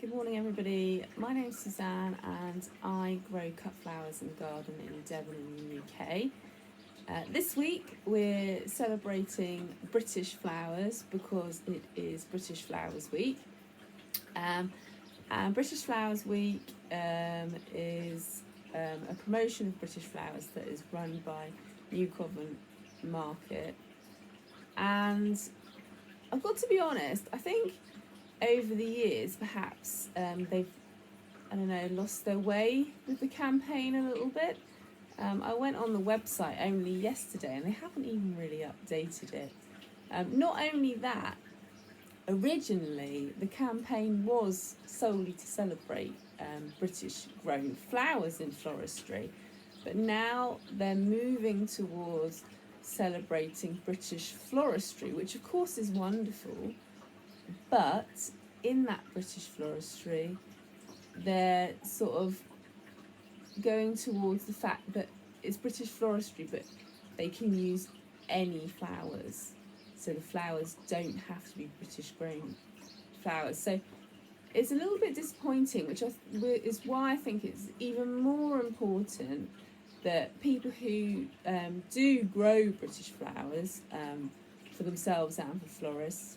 Good morning, everybody. My name's Suzanne and I grow cut flowers and garden in Devon in the UK. This week we're celebrating British flowers because it is British Flowers Week. And British Flowers Week is a promotion of British flowers that is run by New Covent Market. And I've got to be honest, I think over the years perhaps they've, lost their way with the campaign a little bit. I went on the website only yesterday and they haven't even really updated it. Not only that, originally the campaign was solely to celebrate British grown flowers in floristry, but now they're moving towards celebrating British floristry, which of course is wonderful, but in that British floristry they're sort of going towards the fact that it's British floristry but they can use any flowers, so the flowers don't have to be British grown flowers. So it's a little bit disappointing, which is why I think it's even more important that people who do grow British flowers for themselves and for florists,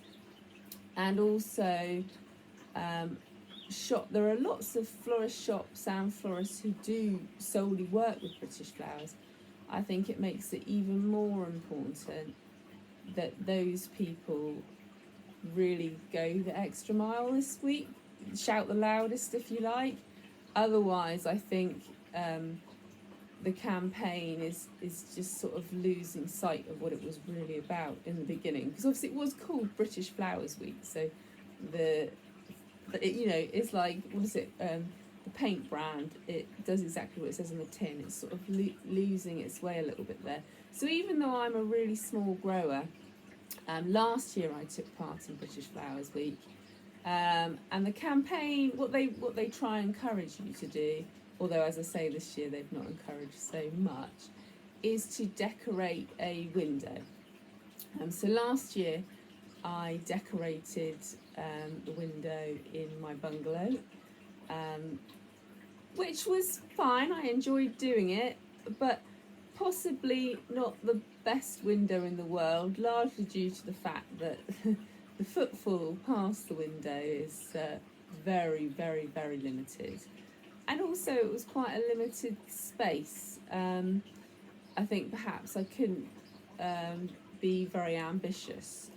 and also there are lots of florist shops and florists who do solely work with British flowers. I think it makes it even more important that those people really go the extra mile this week, shout the loudest if you like. Otherwise I think the campaign is just sort of losing sight of what it was really about in the beginning, because obviously it was called British Flowers Week, so it's like, what is it, the paint brand, it does exactly what it says on the tin. It's sort of losing its way a little bit there. So even though I'm a really small grower, last year I took part in British Flowers Week, and the campaign, what they try and encourage you to do, although as I say this year they've not encouraged so much, is to decorate a window. So last year I decorated the window in my bungalow, which was fine. I enjoyed doing it, but possibly not the best window in the world, largely due to the fact that the footfall past the window is very, very, very limited. And also it was quite a limited space. I think perhaps I couldn't be very ambitious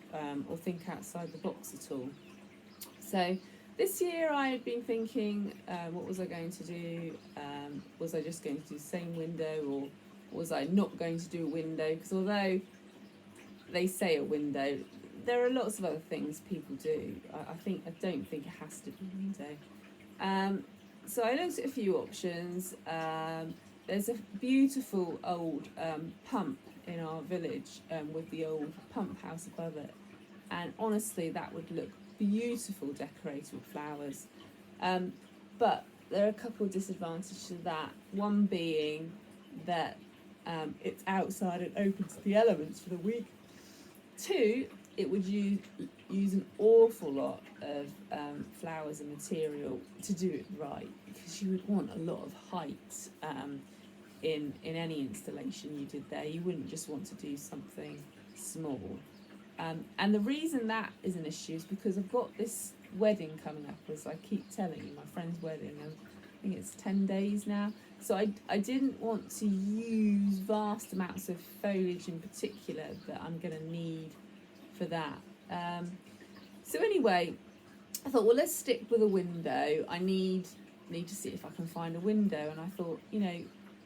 or think outside the box at all. So this year I had been thinking, what was I going to do? Was I just going to do the same window, or was I not going to do a window? Because although they say a window, there are lots of other things people do. I don't think it has to be a window. So I looked at a few options. There's a beautiful old pump in our village with the old pump house above it, and honestly that would look beautiful decorated with flowers. But there are a couple of disadvantages to that. One being that it's outside and open to the elements for the week. Two, it would use an awful lot of flowers and material to do it right, because you would want a lot of height in any installation you did there. You wouldn't just want to do something small. And the reason that is an issue is because I've got this wedding coming up, as I keep telling you, my friend's wedding, and I think it's 10 days now. So I didn't want to use vast amounts of foliage in particular that I'm going to need for that. So anyway, I thought, well, let's stick with a window. I need to see if I can find a window. And I thought,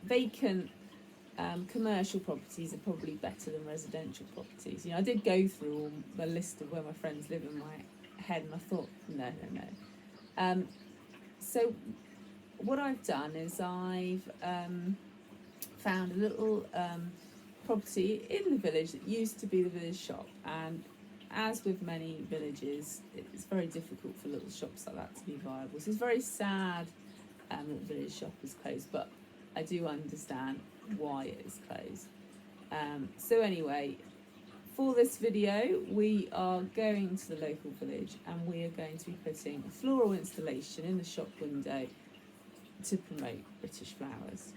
vacant commercial properties are probably better than residential properties. I did go through all the list of where my friends live in my head, and I thought, no. So what I've done is I've found a little property in the village that used to be the village shop, and as with many villages, it's very difficult for little shops like that to be viable. So it's very sad that the village shop is closed, but I do understand why it is closed. So anyway, for this video, we are going to the local village and we are going to be putting a floral installation in the shop window to promote British flowers.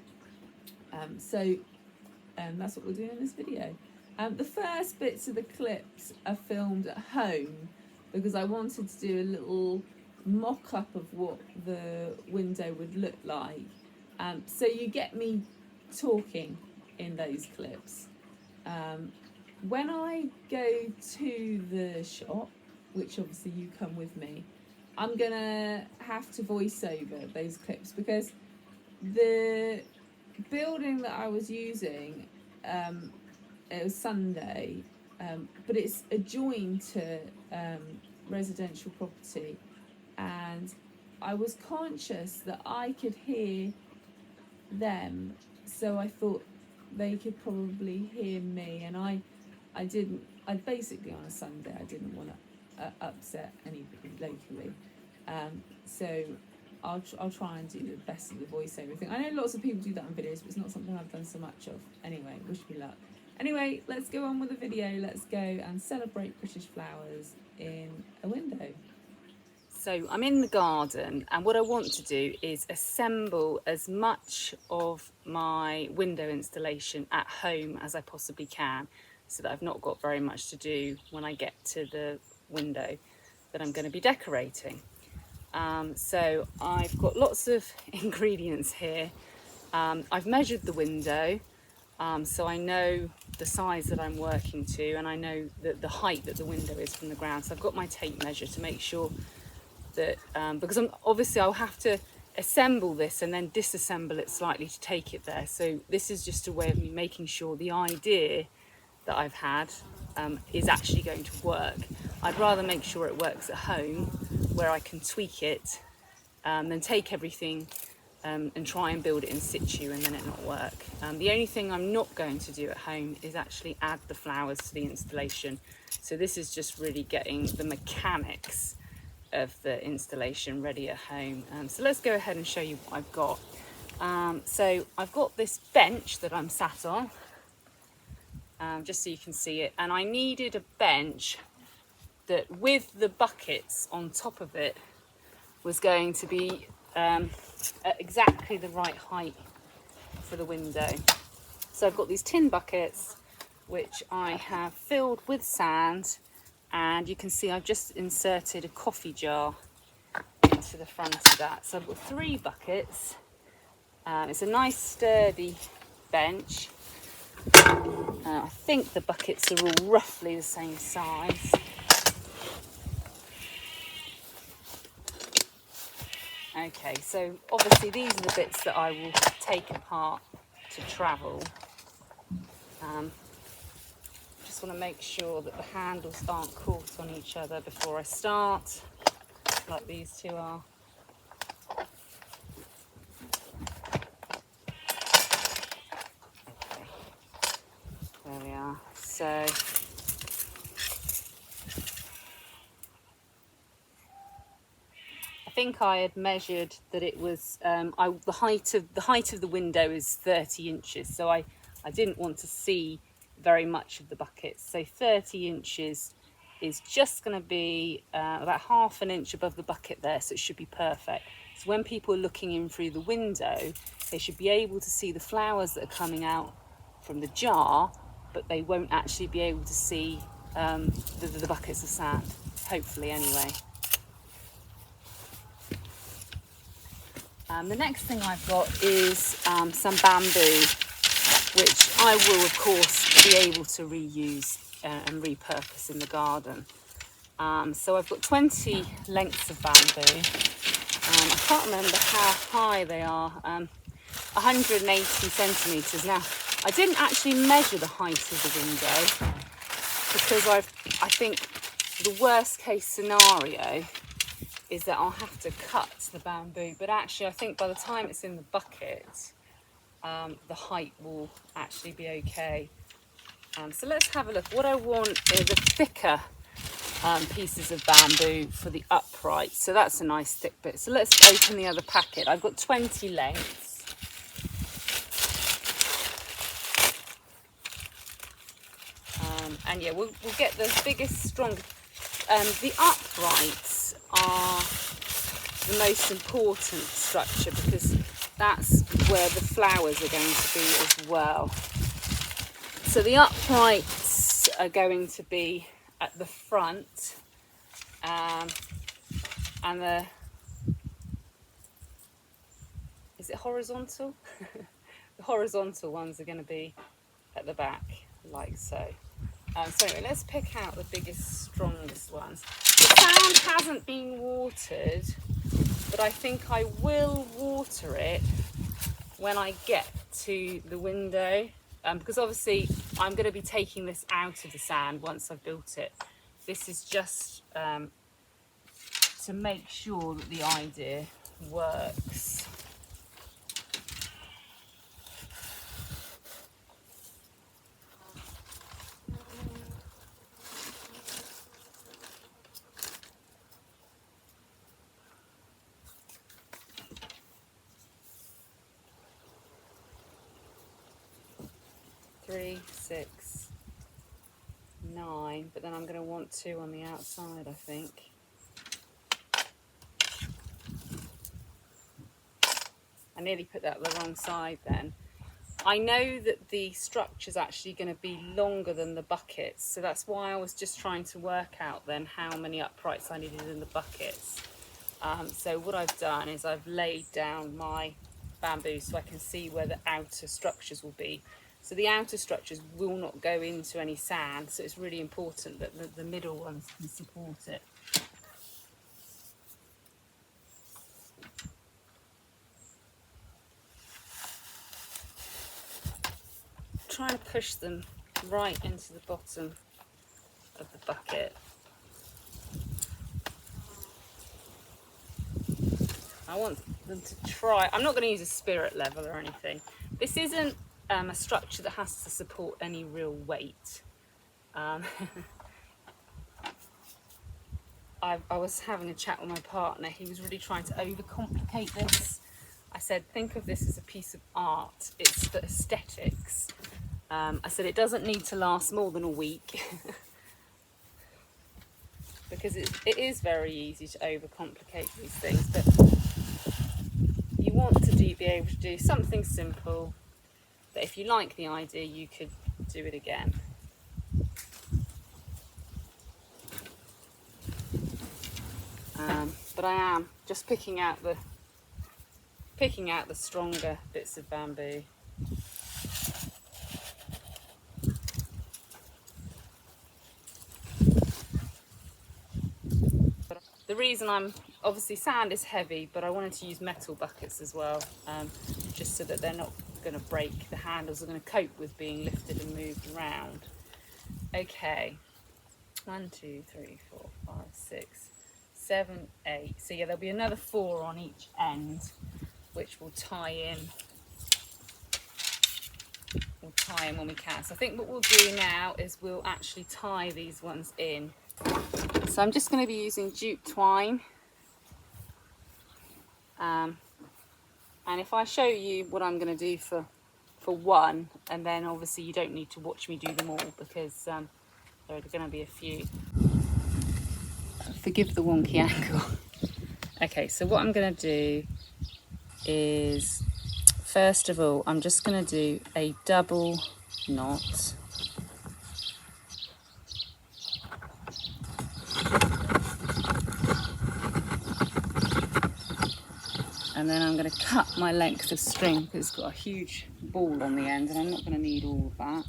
That's what we're doing in this video. The first bits of the clips are filmed at home because I wanted to do a little mock-up of what the window would look like. So you get me talking in those clips. When I go to the shop, which obviously you come with me, I'm gonna have to voice over those clips because the building that I was using, it was Sunday, but it's adjoined to residential property, and I was conscious that I could hear them, so I thought they could probably hear me, and I basically on a Sunday I didn't want to upset anybody locally, so I'll try and do the best of the voiceover thing. I know lots of people do that on videos, but it's not something I've done so much of. Anyway, wish me luck. Anyway, let's go on with the video. Let's go and celebrate British flowers in a window. So I'm in the garden, and what I want to do is assemble as much of my window installation at home as I possibly can, so that I've not got very much to do when I get to the window that I'm going to be decorating. So I've got lots of ingredients here. I've measured the window, so I know the size that I'm working to, and I know the height that the window is from the ground. So I've got my tape measure to make sure that, because I'll have to assemble this and then disassemble it slightly to take it there. So this is just a way of me making sure the idea that I've had is actually going to work. I'd rather make sure it works at home where I can tweak it than take everything and try and build it in situ and then it not work. The only thing I'm not going to do at home is actually add the flowers to the installation. So this is just really getting the mechanics of the installation ready at home. So let's go ahead and show you what I've got. So I've got this bench that I'm sat on, just so you can see it, and I needed a bench that with the buckets on top of it was going to be at exactly the right height for the window. So I've got these tin buckets which I have filled with sand, and you can see I've just inserted a coffee jar into the front of that. So I've got 3 buckets. It's a nice sturdy bench. I think the buckets are all roughly the same size. Okay, so obviously these are the bits that I will take apart to travel. Just want to make sure that the handles aren't caught on each other before I start, like these 2 are. Okay, there we are. So I think I had measured that it was the height of the window is 30 inches, so I didn't want to see very much of the buckets. So 30 inches is just going to be about ½ an inch above the bucket there, so it should be perfect. So when people are looking in through the window, they should be able to see the flowers that are coming out from the jar, but they won't actually be able to see the buckets of sand, hopefully anyway. The next thing I've got is some bamboo, which I will of course be able to reuse and repurpose in the garden. So I've got 20 lengths of bamboo. I can't remember how high they are, 180 centimetres. Now, I didn't actually measure the height of the window because I think the worst case scenario is that I'll have to cut the bamboo, but actually I think by the time it's in the bucket, the height will actually be okay. So let's have a look. What I want is a thicker pieces of bamboo for the upright, so that's a nice thick bit. So let's open the other packet. I've got 20 lengths. And yeah, we'll get the biggest, strongest. The uprights are the most important structure because that's where the flowers are going to be as well. So the uprights are going to be at the front, and is it horizontal? The horizontal ones are going to be at the back, like so. So anyway, let's pick out the biggest, strongest ones. The sand hasn't been watered, but I think I will water it when I get to the window, because obviously I'm going to be taking this out of the sand once I've built it. This is just to make sure that the idea works. Three, 6, 9, but then I'm going to want 2 on the outside, I think. I nearly put that the wrong side then. I know that the structure's actually going to be longer than the buckets, so that's why I was just trying to work out then how many uprights I needed in the buckets. So what I've done is I've laid down my bamboo so I can see where the outer structures will be. So the outer structures will not go into any sand, so it's really important that the middle ones can support it. Try and push them right into the bottom of the bucket. I want them to try. I'm not going to use a spirit level or anything. This isn't a structure that has to support any real weight. I was having a chat with my partner. He was really trying to overcomplicate this. I said, think of this as a piece of art. It's for aesthetics. I said, it doesn't need to last more than a week. Because it is very easy to overcomplicate these things. But you want to be able to do something simple that if you like the idea, you could do it again. But I am just picking out the stronger bits of bamboo. But the reason obviously sand is heavy, but I wanted to use metal buckets as well, just so that they're not going to break. The handles are going to cope with being lifted and moved around. Okay, 1, 2, 3, 4, 5, 6, 7, 8. So yeah, there'll be another 4 on each end, which will tie in. We'll tie in when we can. So I think what we'll do now is we'll actually tie these ones in. So I'm just going to be using jute twine. And if I show you what I'm going to do for one, and then obviously you don't need to watch me do them all because there are going to be a few. Forgive the wonky angle. Okay, so what I'm going to do is, first of all, I'm just going to do a double knot. And then I'm going to cut my length of string because it's got a huge ball on the end and I'm not going to need all of that.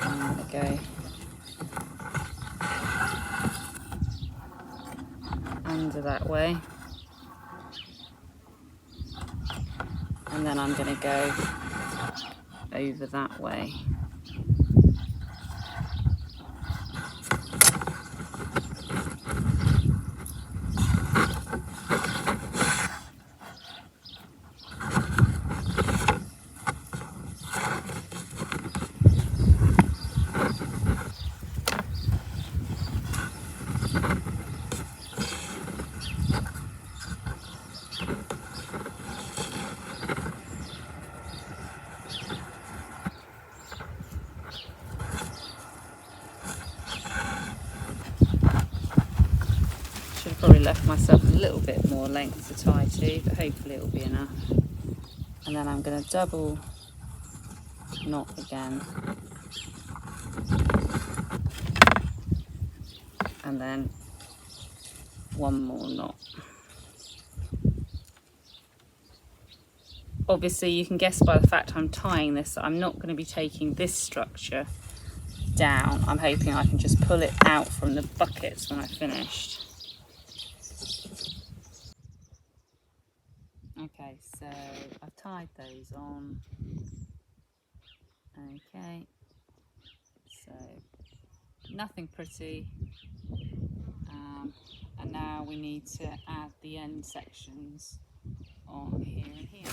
I'm going to go under that way. And then I'm going to go over that way. left myself a little bit more length to tie to, but hopefully it'll be enough. And then I'm going to double knot again, and then one more knot. Obviously you can guess by the fact I'm tying this that I'm not going to be taking this structure down. I'm hoping I can just pull it out from the buckets when I've finished. Okay, so I've tied those on. Okay, so nothing pretty. And now we need to add the end sections on here and here.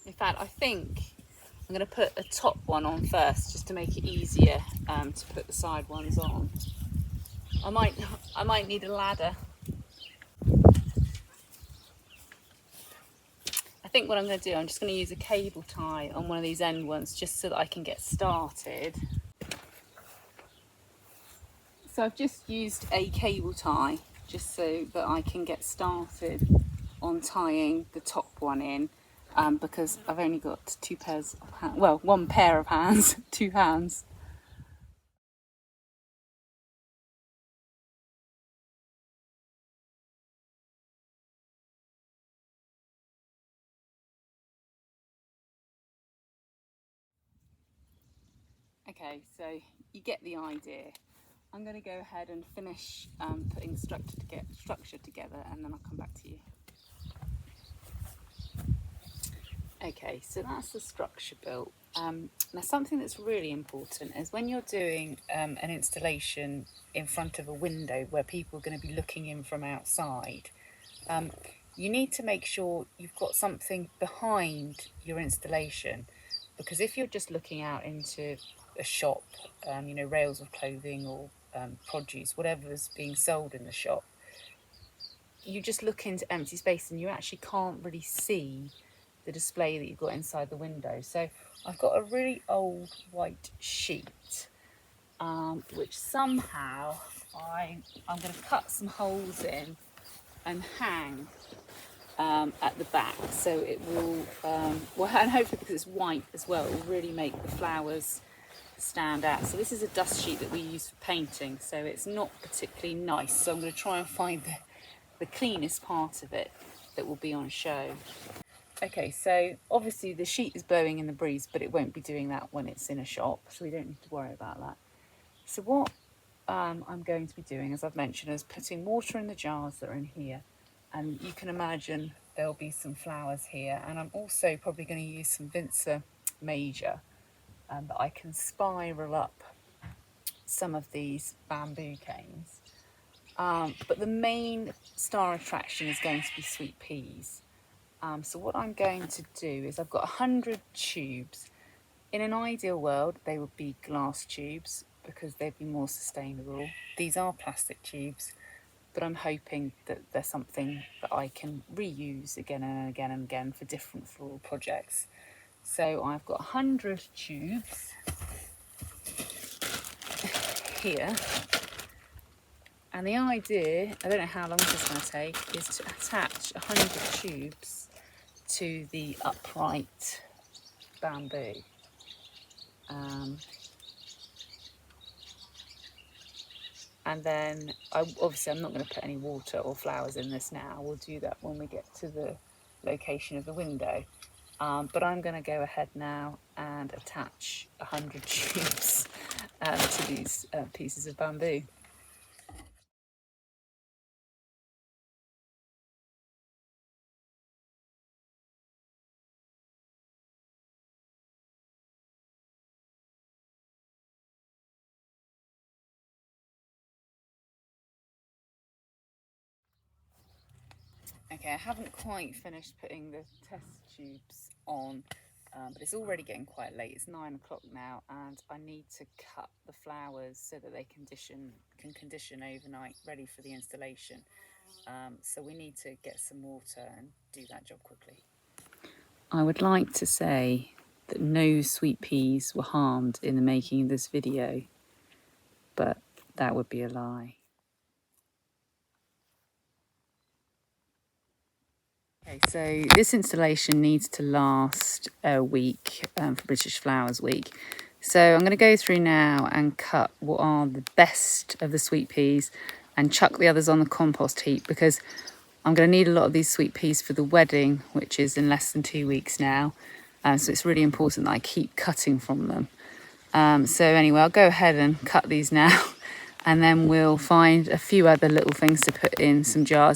In fact, I think I'm going to put a top one on first, just to make it easier to put the side ones on. I might need a ladder. I think what I'm going to do, I'm just going to use a cable tie on one of these end ones just so that I can get started. So I've just used a cable tie just so that I can get started on tying the top one in, because I've only got two pairs of hands, well, one pair of hands, two hands. Okay, so you get the idea. I'm going to go ahead and finish putting the structure together, and then I'll come back to you. Okay, so that's the structure built. Now something that's really important is when you're doing an installation in front of a window where people are going to be looking in from outside, you need to make sure you've got something behind your installation, because if you're just looking out into a shop, you know, rails of clothing or produce, whatever's being sold in the shop, you just look into empty space and you actually can't really see the display that you've got inside the window. So I've got a really old white sheet, which somehow I'm going to cut some holes in and hang at the back, so it will, well, and hopefully because it's white as well, it will really make the flowers stand out. So this is a dust sheet that we use for painting, so it's not particularly nice, so I'm going to try and find the cleanest part of it that will be on show. Okay, so obviously the sheet is blowing in the breeze, but it won't be doing that when it's in a shop, so we don't need to worry about that. So what I'm going to be doing, as I've mentioned, is putting water in the jars that are in here, and you can imagine there'll be some flowers here, and I'm also probably going to use some Vinca Major that I can spiral up some of these bamboo canes. But the main star attraction is going to be sweet peas. So what I'm going to do is I've got 100 tubes. In an ideal world, they would be glass tubes because they'd be more sustainable. These are plastic tubes, but I'm hoping that they're something that I can reuse again and again and again for different floral projects. So I've got 100 tubes here. And the idea, I don't know how long this is going to take, is to attach 100 tubes to the upright bamboo. And then, obviously I'm not going to put any water or flowers in this now. We'll do that when we get to the location of the window. But I'm going to go ahead now and attach 100 tubes to these pieces of bamboo. Okay, I haven't quite finished putting the test tubes on, but it's already getting quite late. It's 9 o'clock now, and I need to cut the flowers so that they can condition overnight, ready for the installation. So we need to get some water and do that job quickly. I would like to say that no sweet peas were harmed in the making of this video, but that would be a lie. Okay, so this installation needs to last a week for British Flowers Week. So I'm going to go through now and cut what are the best of the sweet peas and chuck the others on the compost heap, because I'm going to need a lot of these sweet peas for the wedding, which is in less than 2 weeks now. So it's really important that I keep cutting from them. So anyway, I'll go ahead and cut these now and then we'll find a few other little things to put in some jars.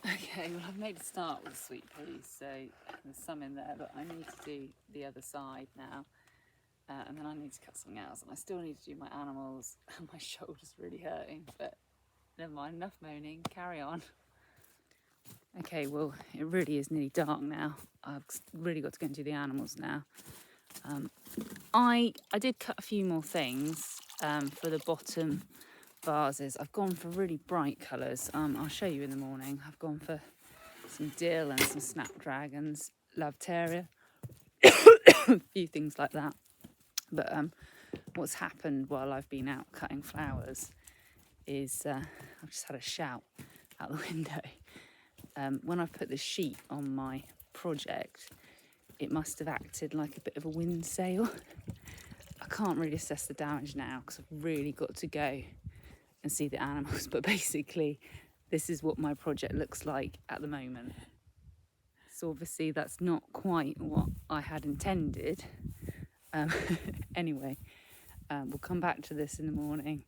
Okay, well I've made a start with the sweet peas, so there's some in there, but I need to do the other side now. And then I need to cut something else, and I still need to do my animals, and my shoulder's really hurting, but never mind, enough moaning, carry on. Okay, well, it really is nearly dark now. I've really got to go and do the animals now. I did cut a few more things for the bottom vases. I've gone for really bright colours. I'll show you in the morning. I've gone for some dill and some snapdragons, lavteria, a few things like that. But what's happened while I've been out cutting flowers is I've just had a shout out the window. When I've put the sheet on my project, it must have acted like a bit of a wind sail. I can't really assess the damage now because I've really got to go and see the animals, but basically this is what my project looks like at the moment. So obviously that's not quite what I had intended. Anyway, we'll come back to this in the morning.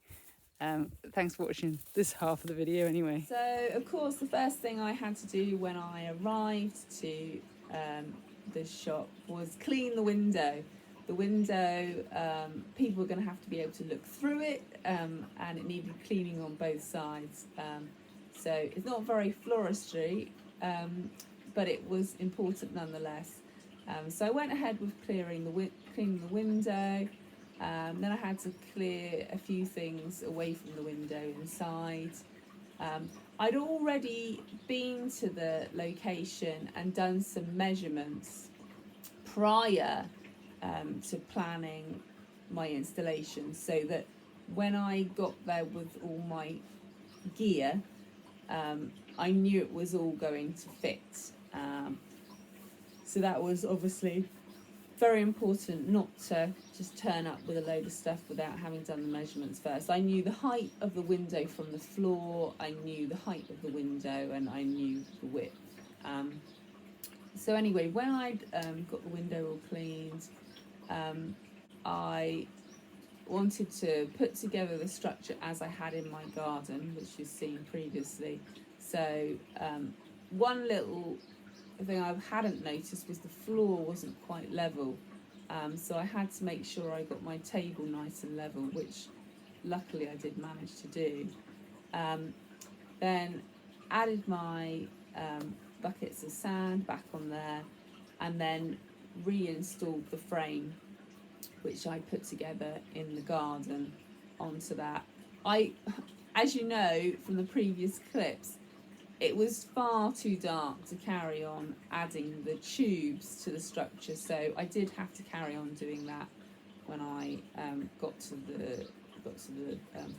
Thanks for watching this half of the video anyway. So, of course, the first thing I had to do when I arrived to the shop was clean the window. The window, people were going to have to be able to look through it, and it needed cleaning on both sides. So it's not very floristry, but it was important nonetheless. So I went ahead with cleaning the window. Then I had to clear a few things away from the window inside. I'd already been to the location and done some measurements prior to planning my installation, so that when I got there with all my gear, I knew it was all going to fit. So that was obviously very important, not to just turn up with a load of stuff without having done the measurements first. I knew the height of the window from the floor, I knew the height of the window, and I knew the width. So anyway, when I'd got the window all cleaned, I wanted to put together the structure as I had in my garden, which you've seen previously. So one little thing I hadn't noticed was the floor wasn't quite level. So I had to make sure I got my table nice and level, which luckily I did manage to do. Then added my buckets of sand back on there, and then reinstalled the frame which I put together in the garden onto that. As you know from the previous clips, it was far too dark to carry on adding the tubes to the structure, so I did have to carry on doing that when I got to the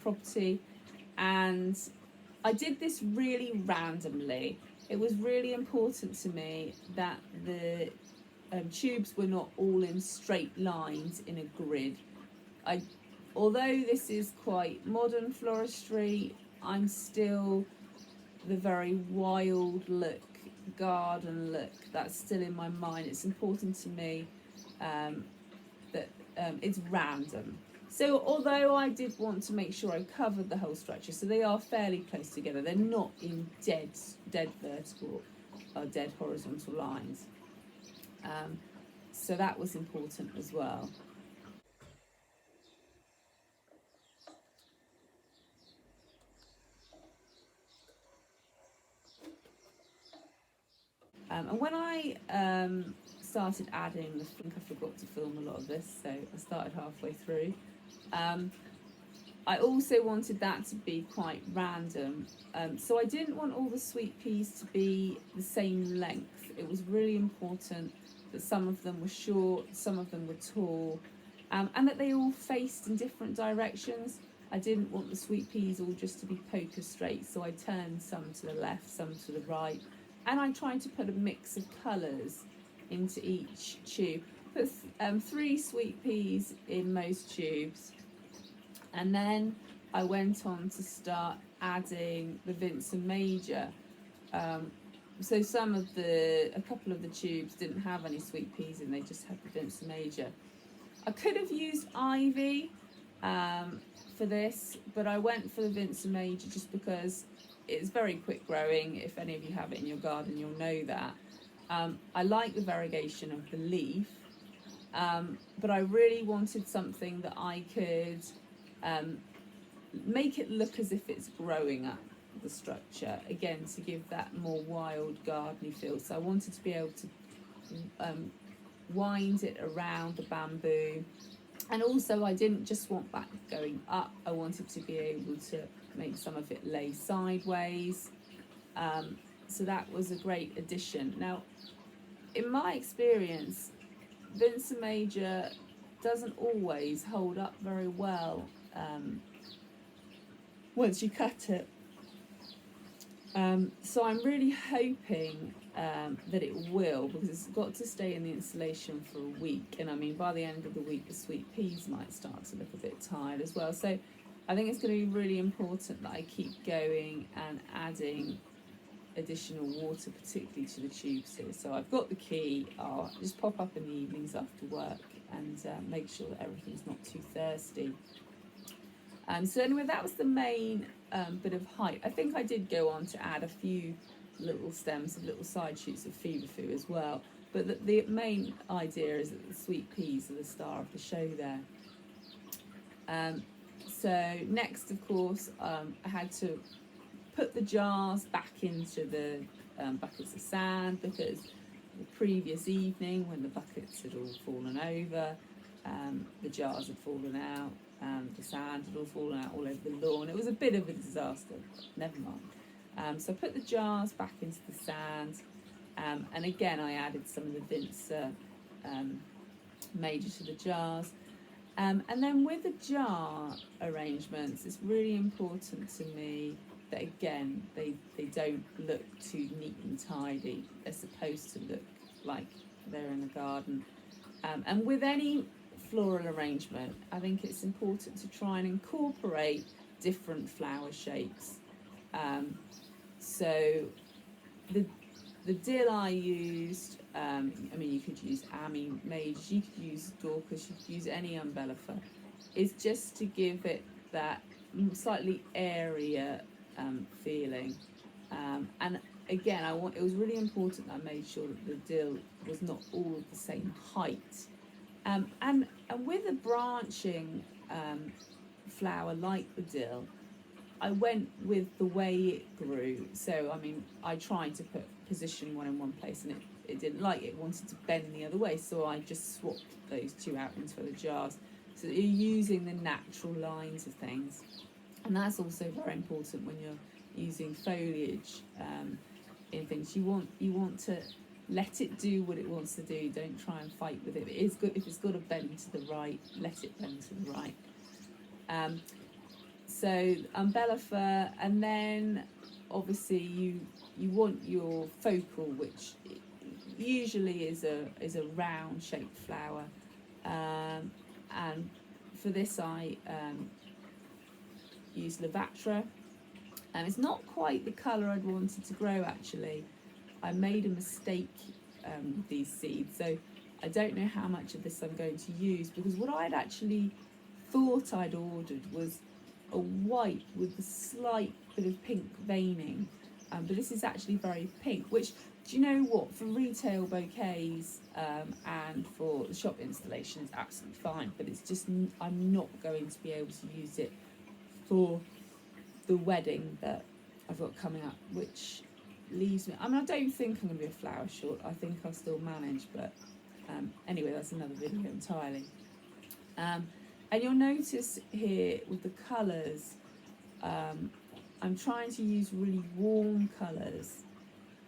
property. And I did this really randomly. It was really important to me that the tubes were not all in straight lines in a grid. Although this is quite modern floristry, I'm still the very wild look, garden look, that's still in my mind. It's important to me that it's random. So although I did want to make sure I covered the whole structure, so they are fairly close together, they're not in dead vertical or dead horizontal lines. So that was important as well. And when I started adding, I think I forgot to film a lot of this, so I started halfway through. I also wanted that to be quite random, so I didn't want all the sweet peas to be the same length. It was really important that some of them were short, some of them were tall, and that they all faced in different directions. I didn't want the sweet peas all just to be poker straight, so I turned some to the left, some to the right, and I tried to put a mix of colours into each tube. Put 3 sweet peas in most tubes, and then I went on to start adding the Vincent Major. So a couple of the tubes didn't have any sweet peas in, they just had the Vincent Major. I could have used ivy for this, but I went for the Vincent Major just because it's very quick growing. If any of you have it in your garden, you'll know that. I like the variegation of the leaf, but I really wanted something that I could make it look as if it's growing up the structure, again to give that more wild gardeny feel. So I wanted to be able to wind it around the bamboo, and also I didn't just want that going up, I wanted to be able to make some of it lay sideways. So that was a great addition. Now, in my experience, Vincent Major doesn't always hold up very well once you cut it. So I'm really hoping that it will, because it's got to stay in the insulation for a week, and I mean by the end of the week the sweet peas might start to look a bit tired as well. So I think it's going to be really important that I keep going and adding additional water, particularly to the tubes here. So I've got the key. I'll just pop up in the evenings after work and make sure that everything's not too thirsty. So anyway, that was the main bit of height. I think I did go on to add a few little stems of little side shoots of feverfew as well, but the main idea is that the sweet peas are the star of the show there. So next, of course, I had to put the jars back into the buckets of sand, because the previous evening, when the buckets had all fallen over, the jars had fallen out, the sand had all fallen out all over the lawn. It was a bit of a disaster, but never mind. So I put the jars back into the sand, and again I added some of the Vincent Major to the jars. And then with the jar arrangements, it's really important to me that, again, they don't look too neat and tidy. They're supposed to look like they're in the garden. And with any floral arrangement, I think it's important to try and incorporate different flower shapes. So the dill I used, I mean, you could use Ami Mage, you could use Dorcas, you could use any umbellifer, is just to give it that slightly airier feeling. And again, it was really important that I made sure that the dill was not all of the same height. And with a branching flower like the dill, I went with the way it grew. So, I mean, I tried to position one in one place, and it didn't like it. It wanted to bend the other way, so I just swapped those two out into the jars. So you're using the natural lines of things. And that's also very important when you're using foliage in things. You want to let it do what it wants to do. Don't try and fight with it. It is good if it's got to bend to the right. Let it bend to the right. So umbellifer, and then obviously you want your focal, which usually is a round shaped flower, and for this I use Lavatra, and it's not quite the colour I'd wanted to grow. Actually, I made a mistake with these seeds, so I don't know how much of this I'm going to use, because what I'd actually thought I'd ordered was a white with a slight bit of pink veining, but this is actually very pink, which, do you know what, for retail bouquets and for the shop installation is absolutely fine, but it's just, I'm not going to be able to use it for the wedding that I've got coming up, which leaves me. I mean, I don't think I'm going to be a flower short. I think I'll still manage, but anyway, that's another video entirely. And you'll notice here with the colours, I'm trying to use really warm colours.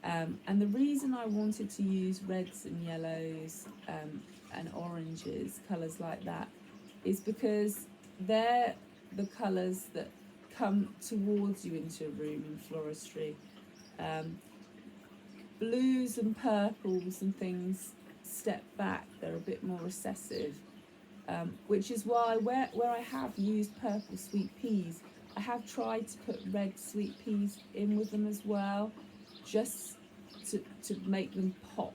And the reason I wanted to use reds and yellows and oranges, colours like that, is because they're the colours that come towards you into a room in floristry. Blues and purples and things step back, they're a bit more recessive, which is why where I have used purple sweet peas, I have tried to put red sweet peas in with them as well, just to make them pop.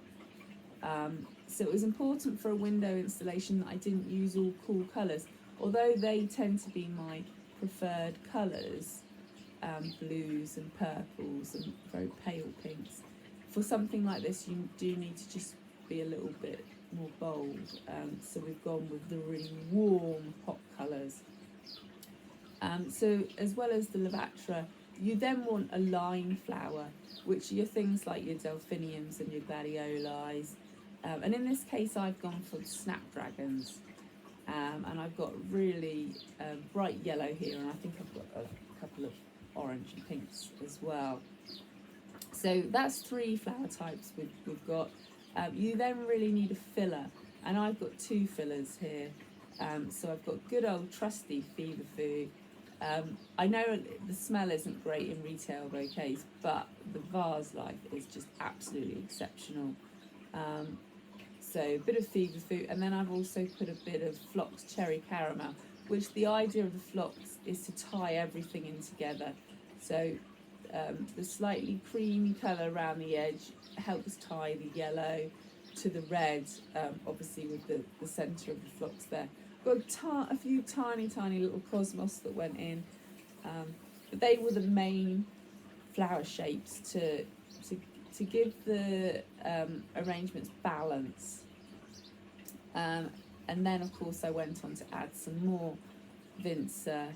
So it was important for a window installation that I didn't use all cool colours, although they tend to be my preferred colours, blues and purples and very pale pinks. For something like this, you do need to just be a little bit more bold. So we've gone with the really warm pop colours. So as well as the Lavatra, you then want a line flower, which are your things like your delphiniums and your gladioli. And in this case, I've gone for snapdragons. And I've got really bright yellow here, and I think I've got a couple of orange and pinks as well. So that's 3 flower types we've got. You then really need a filler, and I've got 2 fillers here. So I've got good old trusty Feverfew. I know the smell isn't great in retail bouquets, but the vase life is just absolutely exceptional. So a bit of Feverfew, and then I've also put a bit of Phlox Cherry Caramel, which the idea of the Phlox is to tie everything in together. So the slightly creamy colour around the edge helps tie the yellow to the red, obviously with the centre of the Phlox there. Got a few tiny little cosmos that went in, but they were the main flower shapes to give the arrangements balance. And then of course I went on to add some more Vinca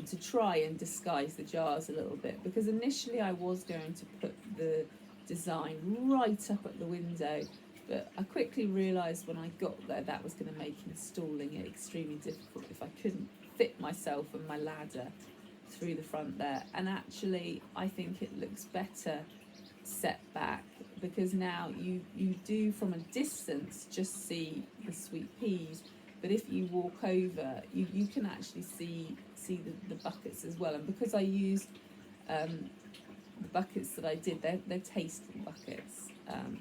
to try and disguise the jars a little bit, because initially I was going to put the design right up at the window, but I quickly realised when I got there that was going to make installing it extremely difficult if I couldn't fit myself and my ladder through the front there. And actually I think it looks better set back, because now you do from a distance just see the sweet peas, but if you walk over you can actually see the buckets as well. And because I used the buckets that I did, they're tasteful buckets,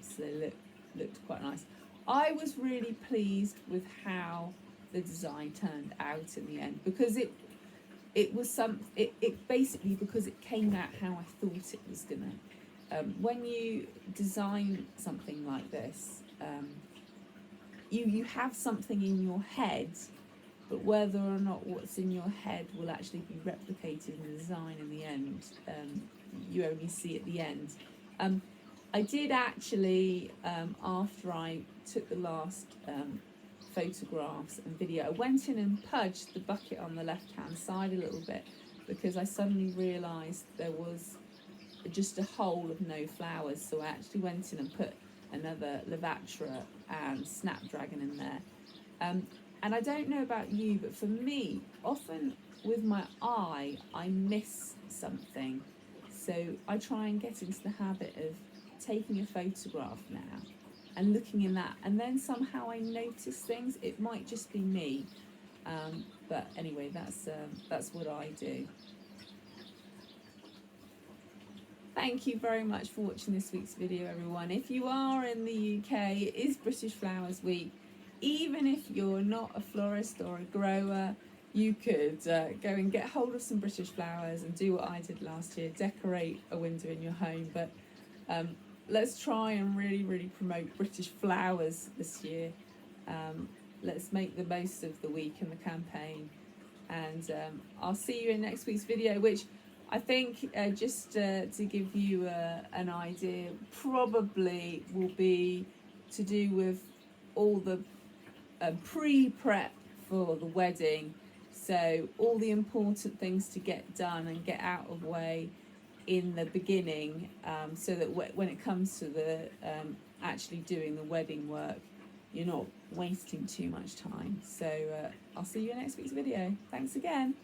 so they looked quite nice. I was really pleased with how the design turned out in the end, because it was it basically, because it came out how I thought it was gonna. When you design something like this, you have something in your head, but whether or not what's in your head will actually be replicated in the design in the end, you only see at the end. I did actually, after I took the last photographs and video, I went in and pudged the bucket on the left hand side a little bit, because I suddenly realised there was just a hole of no flowers. So I actually went in and put another Lavatra and Snapdragon in there. And I don't know about you, but for me, often with my eye I miss something, so I try and get into the habit of taking a photograph now and looking in that, and then somehow I notice things. It might just be me, but anyway, that's what I do. Thank you very much for watching this week's video, everyone. If you are in the UK, it is British Flowers Week. Even if you're not a florist or a grower, you could go and get hold of some British flowers and do what I did last year, decorate a window in your home. But let's try and really promote British flowers this year. Let's make the most of the week and the campaign. And I'll see you in next week's video, which I think, just to give you an idea, probably will be to do with all the pre-prep for the wedding. So all the important things to get done and get out of the way, in the beginning, so that when it comes to the actually doing the wedding work, you're not wasting too much time. So I'll see you in next week's video. Thanks again.